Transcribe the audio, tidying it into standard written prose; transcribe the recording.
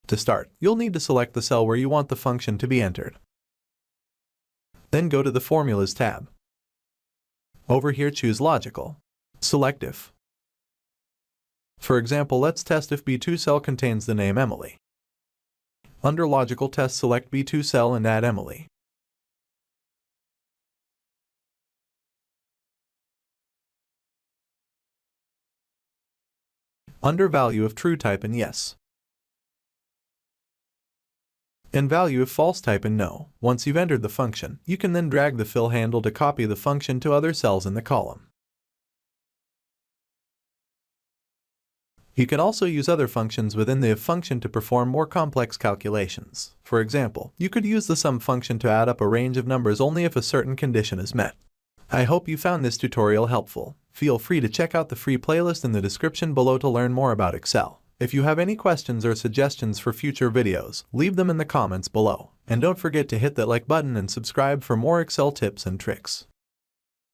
To start, you'll need to select the cell where you want the function to be entered. Then go to the Formulas tab. Over here choose Logical. Select If. For example, let's test if B2 cell contains the name Emily. Under Logical Test, select B2 cell and add Emily. Under Value if True, type in Yes. In Value if False, type in No. Once you've entered the function, you can then drag the fill handle to copy the function to other cells in the column. You can also use other functions within the if function to perform more complex calculations. For example, you could use the sum function to add up a range of numbers only if a certain condition is met. I hope you found this tutorial helpful. Feel free to check out the free playlist in the description below to learn more about Excel. If you have any questions or suggestions for future videos, leave them in the comments below. And don't forget to hit that like button and subscribe for more Excel tips and tricks.